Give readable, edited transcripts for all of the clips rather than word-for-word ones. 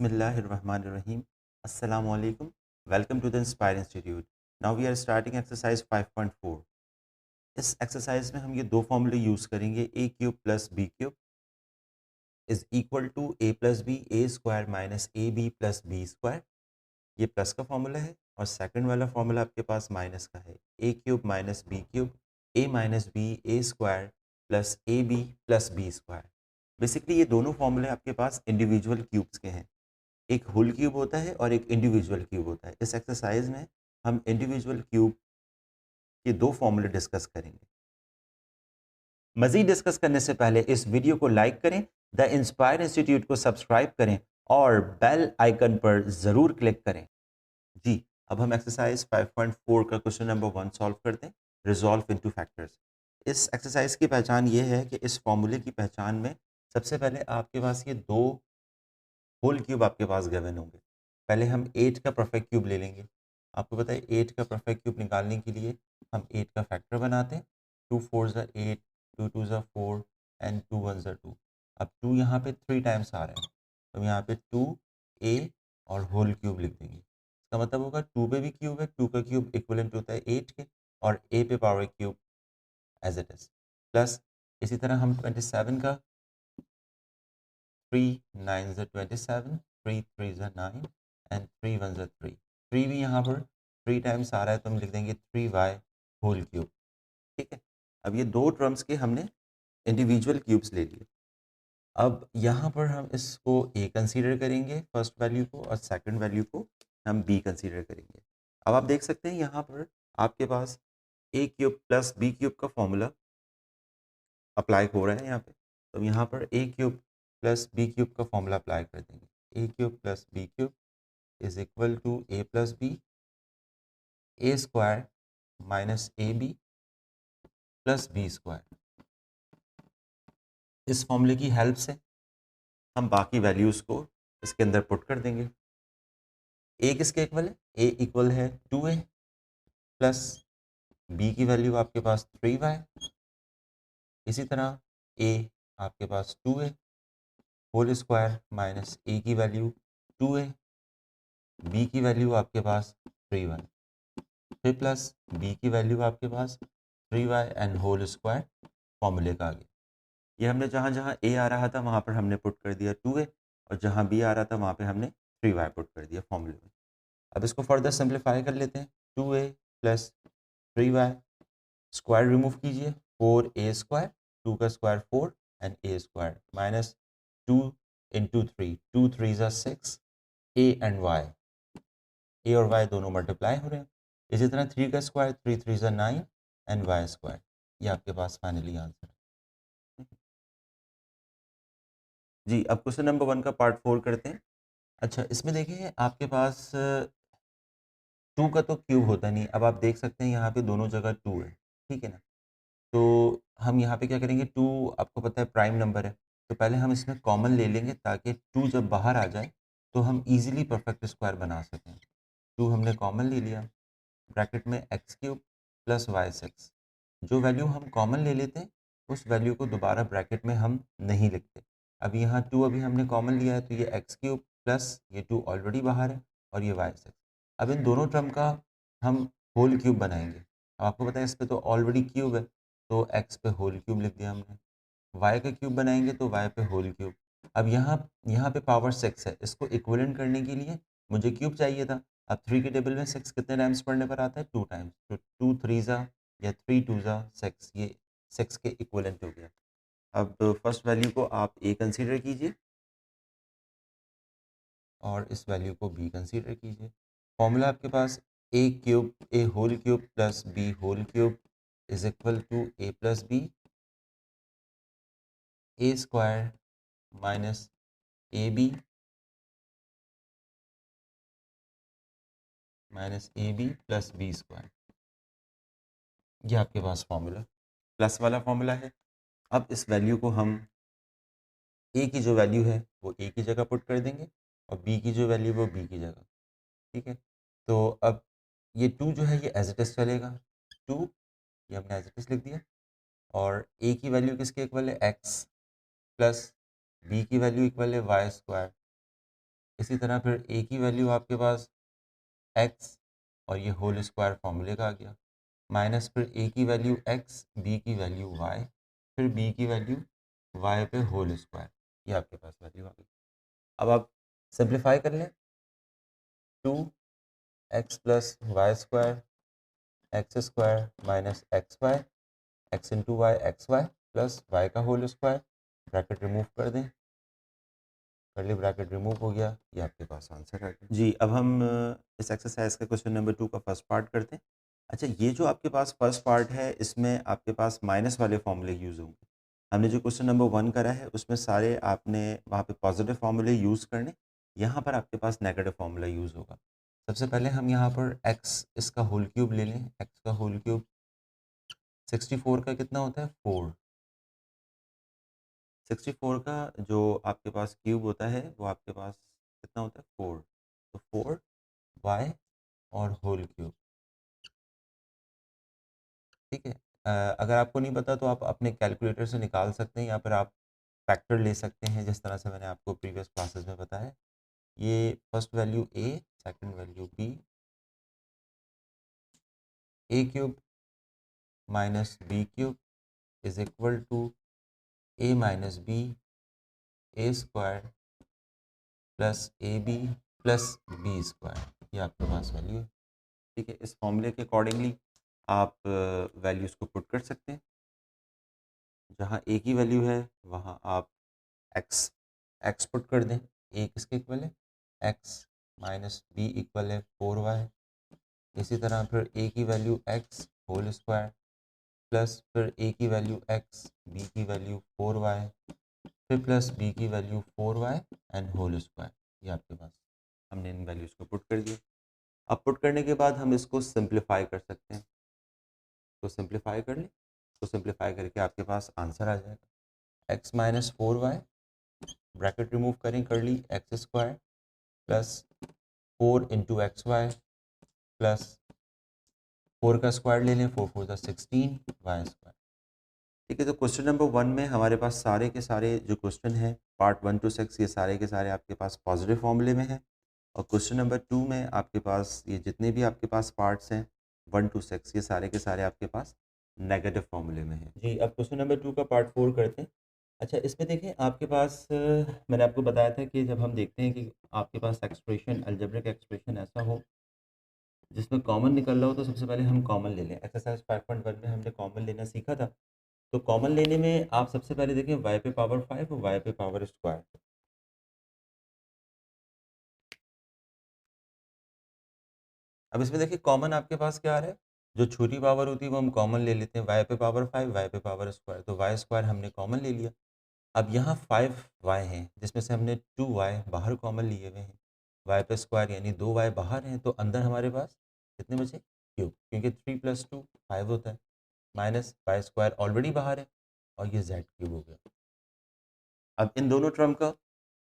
Bismillahirrahmanirrahim. Assalamu alaikum. Welcome to the Inspire Institute. Now we are starting exercise 5.4. इस exercise में हम ये दो फॉर्मूले यूज़ करेंगे a cube plus b cube is equal to a plus b A square minus a B plus B square. ये plus का formula है और सेकंड वाला फॉर्मूला आपके पास माइनस का है a cube minus B cube a minus B A square plus A B plus B square. Basically ये दोनों फॉर्मूले आपके पास इंडिविजुअल क्यूब्स के हैं। एक होल क्यूब होता है और एक इंडिविजुअल क्यूब होता है। इस एक्सरसाइज में हम इंडिविजुअल क्यूब के दो फॉर्मूले डिस्कस करेंगे। मज़ीद डिस्कस करने से पहले इस वीडियो को लाइक करें, द इंस्पायर इंस्टीट्यूट को सब्सक्राइब करें और बेल आइकन पर ज़रूर क्लिक करें। जी, अब हम एक्सरसाइज 5.4 का क्वेश्चन नंबर 1 सॉल्व करते हैं, रिजॉल्व इनटू फैक्टर्स। इस एक्सरसाइज की पहचान ये है कि इस फॉर्मूले की पहचान में सबसे पहले आपके पास ये दो होल क्यूब आपके पास गिवन होंगे। पहले हम 8 का परफेक्ट क्यूब ले लेंगे। आपको पता है 8 का परफेक्ट क्यूब निकालने के लिए हम 8 का फैक्टर बनाते हैं। 2 4 ज़ा 8, 2 2 ज़ा 4 एंड 2 1 ज़ा 2। अब 2 यहाँ पे 3 टाइम्स आ रहा है, तो यहाँ पे 2a और होल क्यूब लिख देंगे। इसका मतलब होगा 2 पे भी क्यूब है, 2 का क्यूब इक्विवेलेंट होता है 8 के, और a पे power cube as it is. Plus इसी तरह हम 27 का 3 9 ज़ा 27, 3 3 ज़ा 9 एंड 3 1 ज़ा 3। 3 भी यहाँ पर 3 टाइम्स आ रहा है, तो हम लिख देंगे 3y होल क्यूब। ठीक है, अब ये दो टर्म्स के हमने इंडिविजुअल क्यूब्स ले लिए। अब यहाँ पर हम इसको a कंसीडर करेंगे फर्स्ट वैल्यू को, और सेकंड वैल्यू को हम b कंसीडर करेंगे। अब आप देख सकते हैं यहाँ पर आपके पास a cube plus b cube का फॉर्मूला अप्लाई हो रहा है यहाँ पे। तो यहाँ पर a cube plus b cube का फॉर्मूला अप्लाई कर देंगे। a cube plus b cube is equal to a plus b A square minus a B plus B square. इस फॉर्मूले की हेल्प से हम बाकी वैल्यूज़ को इसके अंदर पुट कर देंगे। a किसके इक्वल है? a इक्वल है 2a प्लस b की वैल्यू आपके पास 3y। इसी तरह a आपके पास 2a whole square minus a की वैल्यू 2a, b की वैल्यू आपके पास 3y, फिर प्लस b की वैल्यू आपके पास 3y एंड होल स्क्वायर फॉर्मूले का आ गया। ये हमने जहाँ जहाँ a आ रहा था वहाँ पर हमने पुट कर दिया 2a, और जहाँ b आ रहा था वहाँ पे हमने 3y पुट कर दिया फॉर्मूले में। अब इसको फर्दर सिंप्लीफाई कर लेते हैं। 2a plus 3y square remove कीजिए, 4a स्क्वायर, 2 का square 4 and a square minus 2 into 3, 2 3 ज़ा 6, a एंड y, a और y दोनों मल्टीप्लाई हो रहे हैं। इसी तरह 3 का स्क्वायर 3 3 ज़ा 9 एंड y स्क्वायर। ये आपके पास फाइनली आंसर है। जी, अब क्वेश्चन नंबर 1 का पार्ट 4 करते हैं। अच्छा, इसमें देखिए आपके पास 2 का तो क्यूब होता नहीं। अब आप देख सकते हैं यहाँ पे दोनों जगह 2 है, ठीक है ना? तो हम यहाँ पे क्या करेंगे, 2 आपको पता है प्राइम नंबर है, तो पहले हम इसमें कॉमन ले लेंगे ताकि 2 जब बाहर आ जाए तो हम ईज़िली परफेक्ट स्क्वायर बना सकें। 2 हमने कॉमन ले लिया, ब्रैकेट में एक्स क्यूब प्लस वाई 6। जो वैल्यू हम कॉमन ले लेते हैं उस वैल्यू को दोबारा ब्रैकेट में हम नहीं लिखते। अब यहाँ 2 अभी हमने कॉमन लिया है, तो ये एक्स क्यूब प्लस ये 2 ऑलरेडी बाहर है और ये वाई 6। अब इन दोनों टर्म का हम होल क्यूब बनाएंगे। अब आपको पता है इस पे तो ऑलरेडी क्यूब है, तो एक्स पे होल क्यूब लिख दिया हमने। वाई का क्यूब बनाएंगे तो वाई पे होल क्यूब। अब यहाँ यहाँ पे पावर 6 है, इसको इक्विवेलेंट करने के लिए मुझे क्यूब चाहिए था। अब 3 के टेबल में 6 कितने टाइम्स पढ़ने पर आता है? 2 टाइम्स। तो 2 3 ज़ा या 3 2 ज़ा 6, ये 6 के इक्विवेलेंट हो गया। अब फर्स्ट वैल्यू को आप a कंसीडर कीजिए और इस वैल्यू को b कंसीडर कीजिए। फॉर्मूला आपके पास a cube a whole cube plus b whole cube is equal to a plus b A square minus a b minus a B plus B square. ये आपके पास फॉर्मूला प्लस वाला formula है। अब इस वैल्यू को हम a की जो वैल्यू है वो a की जगह पुट कर देंगे और b की जो वैल्यू वो b की जगह। ठीक है, तो अब ये 2 जो है ये एज इट इज़ चलेगा। 2 ये हमने एज इट इज़ लिख दिया, और a की वैल्यू किसके इक्वल है? x प्लस b की वैल्यू इक्वल है वाई स्क्वायर इसी तरह फिर ए की वैल्यू आपके पास एक्स और ये होल स्क्वायर फॉर्मूले का आ गया, माइनस फिर ए की वैल्यू एक्स, बी की वैल्यू वाई, फिर बी की वैल्यू वाई पे होल स्क्वायर, ये आपके पास वैल्यू आ गई। अब आप सिंप्लीफाई कर लें, 2x plus y square x square minus x y, x into y x Y plus y का होल स्क्वायर, ब्रैकेट रिमूव कर दें, कर्ली ब्रैकेट रिमूव हो गया, ये आपके पास आंसर आ गया जी। अब हम इस एक्सरसाइज का क्वेश्चन नंबर 2 का फर्स्ट पार्ट करते हैं। अच्छा, ये जो आपके पास फर्स्ट पार्ट है इसमें आपके पास माइनस वाले फॉर्मूले यूज़ होंगे। हमने जो क्वेश्चन नंबर 1 करा है उसमें सारे आपने वहाँ पे पॉजिटिव फॉर्मूले यूज़ करने, यहाँ पर आपके पास नेगेटिव फॉर्मूला यूज़ होगा। सबसे पहले हम यहाँ पर एक्स इसका होल क्यूब ले लें, एक्स का होल क्यूब 64 का कितना होता है 4, 64 का जो आपके पास क्यूब होता है वो आपके पास कितना होता है 4, तो 4 वाई और होल क्यूब, ठीक है। अगर आपको नहीं पता तो आप अपने कैलकुलेटर से निकाल सकते हैं या फिर आप फैक्टर ले सकते हैं, जिस तरह से मैंने आपको प्रीवियस क्लासेस में बताया। ये first value a, second value b, a cube minus B cube is equal to A minus B, A square plus A B plus B square, ये आपके पास वैल्यू है, ठीक है। इस फॉर्मूले के अकॉर्डिंगली आप वैल्यूज़ को पुट कर सकते हैं। जहाँ ए की वैल्यू है वहाँ आप एक्स एक्स पुट कर दें, ए किसके इक्वल है एक्स, माइनस बी इक्वल है 4y, इसी तरह फिर ए की value x whole square plus फिर ए की वैल्यू एक्स, बी की वैल्यू 4y, फिर प्लस बी की value 4y and whole square, ये आपके पास हमने इन वैल्यूज़ को पुट कर दिया। अब पुट करने के बाद हम इसको सिंप्लीफाई कर सकते हैं, तो सिंप्लीफाई कर लें, तो सिंप्लीफाई करके आपके पास आंसर आ जाएगा x minus 4y, bracket remove करें कर ली, X square plus 4 into X Y plus 4 का स्क्वायर ले लें, 4 4 ज़ा 16 वाई स्क्वायर, ठीक है। तो क्वेश्चन नंबर 1 में हमारे पास सारे के सारे जो क्वेश्चन हैं पार्ट 1 टू 6 ये सारे के सारे आपके पास पॉजिटिव फॉर्मूले में हैं, और क्वेश्चन नंबर 2 में आपके पास ये जितने भी आपके पास पार्ट्स हैं 1 टू 6 ये सारे के सारे आपके पास नेगेटिव फॉर्मूले में हैं जी। अब क्वेश्चन नंबर 2 का पार्ट 4 करते हैं। अच्छा, इसमें देखें आपके पास मैंने आपको बताया था कि जब हम देखते हैं कि आपके पास एक्सप्रेशन अलजेब्रिक एक्सप्रेशन ऐसा हो जिसमें कॉमन निकल रहा हो, तो सबसे पहले हम कॉमन ले लें। एक्सरसाइज 5.1 में हमने कॉमन लेना सीखा था, तो कॉमन लेने में आप सबसे पहले देखें y पे पावर 5 और y पे पावर स्क्वायर। अब इसमें देखिए कॉमन आपके पास क्या आ रहा है, जो छोटी पावर होती है वो हम कॉमन ले लेते हैं, y पे पावर 5 y पे पावर स्क्वायर, तो y स्क्वायर हमने कॉमन ले लिया। अब यहाँ 5y हैं जिसमें से हमने 2y बाहर कॉमन लिए हुए हैं, y पे स्क्वायर यानी 2y बाहर हैं, तो अंदर हमारे पास कितने बचे क्यूब, क्योंकि 3 + 2 5 होता है, माइनस y स्क्वायर ऑलरेडी बाहर है और ये z क्यूब हो गया। अब इन दोनों टर्म का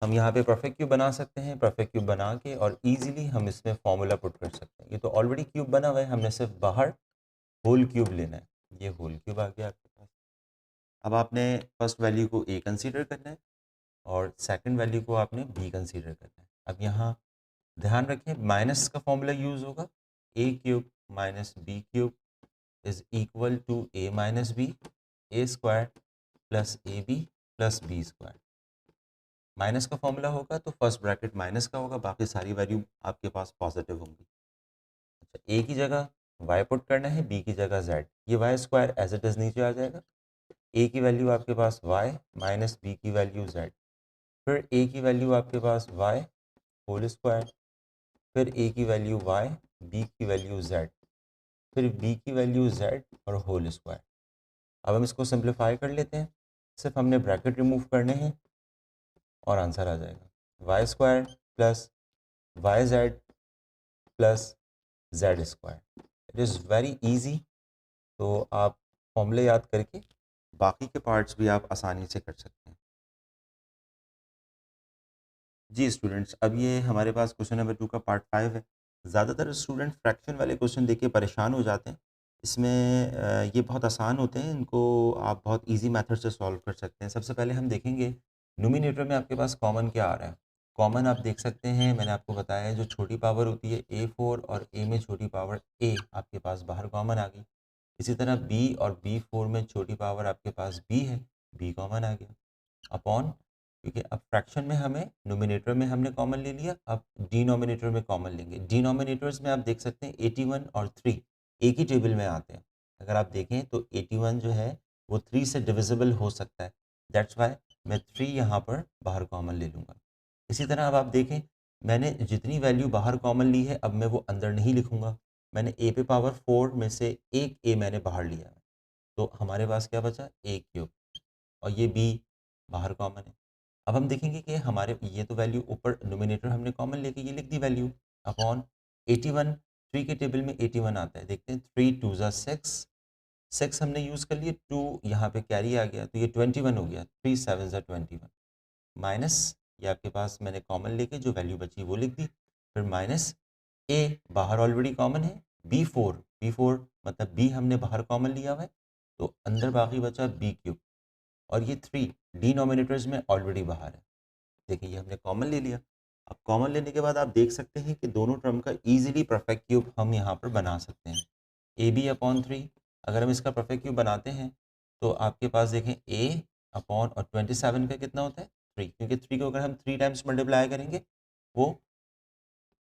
हम यहाँ पे परफेक्ट क्यूब बना सकते हैं, परफेक्ट क्यूब बना के और इजीली हम इसमें फॉर्मूला पुट कर सकते हैं। ये तो ऑलरेडी क्यूब बना हुआ है, हमने सिर्फ बाहर होल क्यूब लेना है, ये होल क्यूब आ गया आपके पास। अब आपने फर्स्ट वैल्यू को ए कंसीडर करना है और सेकंड वैल्यू को आपने बी कंसीडर करना है। अब यहाँ ध्यान रखें माइनस का फॉर्मूला यूज़ होगा, A cube minus B cube is equal to A minus B, A square plus A B plus B square. Minus का फॉर्मूला होगा तो फर्स्ट ब्रैकेट माइनस का होगा, बाकी सारी वैल्यू आपके पास पॉजिटिव होंगी। अच्छा, ए की जगह वाई पुट करना है, बी की जगह जेड, ये y square as it is नीचे आ जाएगा। ए की वैल्यू आपके पास वाई माइनस बी की वैल्यू जेड, फिर ए की वैल्यू आपके पास वाई होल स्क्वायर, फिर ए की वैल्यू वाई, बी की वैल्यू जेड, फिर बी की वैल्यू जेड और होल स्क्वायर। अब हम इसको सिंप्लीफाई कर लेते हैं, सिर्फ हमने ब्रैकेट रिमूव करने हैं और आंसर आ जाएगा y square plus y z plus z square. It is very easy, तो आप फॉर्मूले याद करके बाकी के पार्ट्स भी आप आसानी से कर सकते हैं जी। स्टूडेंट्स, अब ये हमारे पास क्वेश्चन नंबर 2 का पार्ट 5 है। ज़्यादातर स्टूडेंट फ्रैक्शन वाले क्वेश्चन देख के परेशान हो जाते हैं। इसमें ये बहुत आसान होते हैं, इनको आप बहुत इजी मेथड से सॉल्व कर सकते हैं। सबसे पहले हम देखेंगे नोमिनेटर में आपके पास कॉमन क्या आ रहा है। कॉमन आप देख सकते हैं, मैंने आपको बताया है जो छोटी पावर होती है A4 और A में छोटी पावर A आपके पास बाहर कॉमन आ गई। इसी तरह B और B4 में छोटी पावर आपके पास B है, B कॉमन आ गया अपॉन, क्योंकि अब फ्रैक्शन में हमें नोमिनेटर में हमने कॉमन ले लिया, अब डिनोमिनेटर में कॉमन लेंगे। डिनोमिनेटर्स में आप देख सकते हैं 81 और 3 एक ही टेबल में आते हैं। अगर आप देखें तो 81 जो है वो 3 से डिविजिबल हो सकता है, दैट्स वाई मैं 3 यहाँ पर बाहर कॉमन ले लूँगा। इसी तरह अब आप देखें, मैंने जितनी वैल्यू बाहर कॉमन ली है अब मैं वो अंदर नहीं लिखूँगा। मैंने a पे पावर 4 में से एक a मैंने बाहर लिया है, तो हमारे पास क्या बचा a क्यूब, और ये b बाहर कॉमन है। अब हम देखेंगे कि हमारे ये तो वैल्यू ऊपर नोमिनेटर हमने कॉमन लेके ये लिख दी वैल्यू अपॉन 81, 3 के टेबल में 81 आता है, देखते हैं 3 2 ज़ा 6, 6 हमने यूज़ कर लिए, 2 यहाँ पे कैरी आ गया तो ये 21 हो गया, 3 7 ज़ा 21 माइनस, ये आपके पास मैंने कॉमन लेके जो वैल्यू बची वो लिख दी, फिर माइनस a बाहर ऑलरेडी कॉमन है, b4 मतलब b हमने बाहर कॉमन लिया हुआ है, तो अंदर बाकी बचा b क्यूब, और ये 3 डिनोमिनेटर्स में ऑलरेडी बाहर है। देखिए ये हमने कॉमन ले लिया। अब कॉमन लेने के बाद आप देख सकते हैं कि दोनों टर्म का ईजिली परफेक्ट क्यूब हम यहाँ पर बना सकते हैं। ए बी अपॉन 3 अगर हम इसका परफेक्ट क्यूब बनाते हैं तो आपके पास देखें a अपॉन और 27 का कितना होता है 3, क्योंकि 3 को अगर हम 3 टाइम्स मल्टीप्लाई करेंगे वो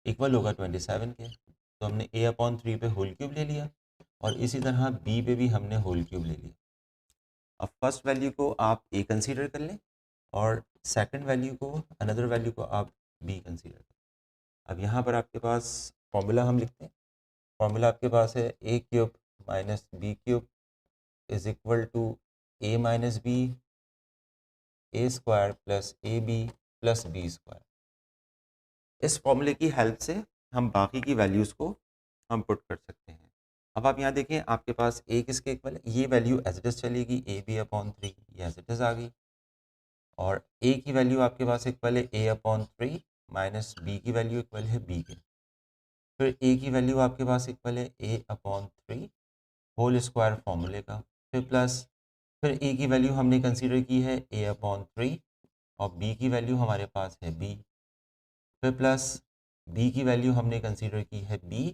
इक्वल होगा 27 के, तो हमने a अपॉन 3 पे होल क्यूब ले लिया, और इसी तरह b पे भी हमने होल क्यूब ले लिया। अब फर्स्ट वैल्यू को आप a कंसीडर कर लें और सेकंड वैल्यू को, अनदर वैल्यू को आप b कंसीडर करें। अब यहाँ पर आपके पास फॉर्मूला हम लिखते हैं, फॉर्मूला आपके पास है a cube minus B cube is equal to a minus b a square plus A B plus B square. इस फॉर्मूले की हेल्प से हम बाकी की वैल्यूज़ को हम पुट कर सकते हैं। अब आप यहाँ देखें आपके पास a किसके इक्वल है, ये वैल्यू एज इट इज़ चलेगी, ए बी अपॉन 3 ये एज इट इज़ आ गई, और a की वैल्यू आपके पास इक्वल है a अपॉन 3 माइनस बी की वैल्यू इक्वल है b के, फिर a की वैल्यू आपके पास इक्वल है a अपॉन 3 होल स्क्वायर फॉर्मूले का, फिर प्लस, फिर a की वैल्यू हमने कंसीडर की है a अपॉन 3 और b की वैल्यू हमारे पास है b, फिर प्लस b की वैल्यू हमने कंसीडर की है b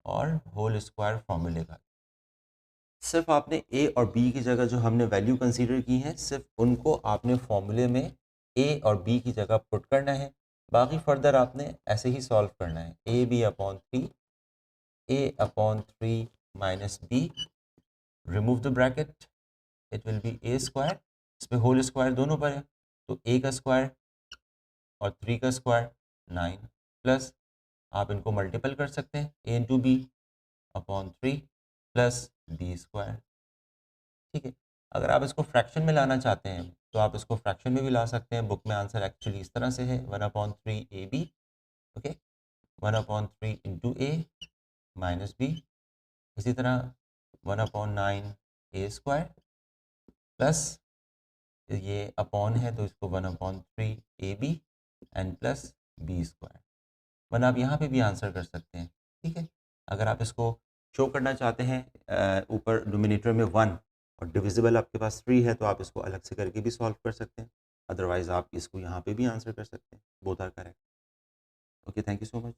और होल स्क्वायर फॉर्मूले का। सिर्फ आपने a और b की जगह जो हमने वैल्यू कंसीडर की है सिर्फ उनको आपने फॉर्मूले में a और b की जगह पुट करना है, बाकी फर्दर आपने ऐसे ही सॉल्व करना है। A b upon 3 a upon 3 minus b, remove the bracket, it will be a square, इसमें होल स्क्वायर दोनों पर है तो a का स्क्वायर और 3 का स्क्वायर 9, प्लस आप इनको मल्टीपल कर सकते हैं a into b upon 3 plus B square. ठीक है, अगर आप इसको फ्रैक्शन में लाना चाहते हैं तो आप इसको फ्रैक्शन में भी ला सकते हैं। बुक में आंसर एक्चुअली इस तरह से है 1/3 a b, okay, 1/3 into a minus b, इसी तरह 1/9 ए स्क्वायर प्लस ये अपॉन है तो इसको 1/3 a b and plus B square. One आप यहाँ पे भी आंसर कर सकते हैं। ठीक है, अगर आप इसको शो करना चाहते हैं ऊपर डोमिनेटर में 1 और डिविजिबल आपके पास 3 है तो आप इसको अलग से करके भी सॉल्व कर सकते हैं, अदरवाइज आप इसको यहाँ पे भी आंसर कर सकते हैं। Both are correct. Okay, thank you so much.